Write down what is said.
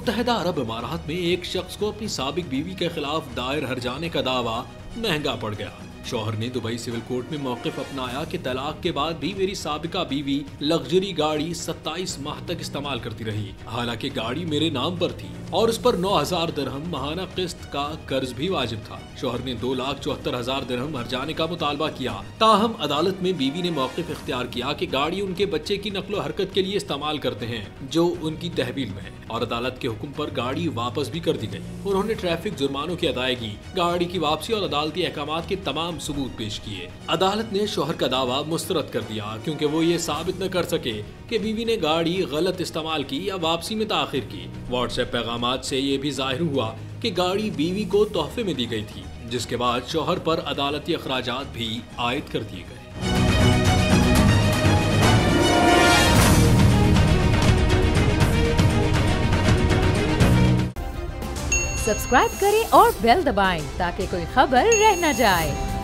मुत्तहदा अरब इमारात में एक शख्स को अपनी साबिक बीवी के खिलाफ दायर हर्जाने का दावा महंगा पड़ गया। शौहर ने दुबई सिविल कोर्ट में मौक़िफ़ अपनाया कि तलाक के बाद भी मेरी साबिका बीवी लग्जरी गाड़ी 27 माह तक इस्तेमाल करती रही। हालांकि गाड़ी मेरे नाम पर थी और उस पर 9,000 दिरहम माहाना किस्त का कर्ज भी वाजिब था। शौहर ने 2,74,000 दिरहम हर्जाने का मुतालबा किया। ताहम अदालत में बीवी ने मौक़िफ़ इख्तियार किया कि गाड़ी उनके बच्चे की नकलो हरकत के लिए इस्तेमाल करते हैं जो उनकी तहवील में है, और अदालत के हुक्म पर गाड़ी वापस भी कर दी गई। उन्होंने ट्रैफिक जुर्मानों की अदायगी, गाड़ी की वापसी और अदालती अहकामात के तमाम सबूत पेश किए। अदालत ने शौहर का दावा मुस्तरद कर दिया क्योंकि वो ये साबित न कर सके कि बीवी ने गाड़ी गलत इस्तेमाल की या वापसी में ताखिर की। व्हाट्सएप पैगामात से ये भी जाहिर हुआ कि गाड़ी बीवी को तोहफे में दी गई थी, जिसके बाद शौहर पर अदालती अखराजात भी आयद कर दिए गए। सब्सक्राइब करें और बेल दबाएं ताकि कोई खबर रह न जाए।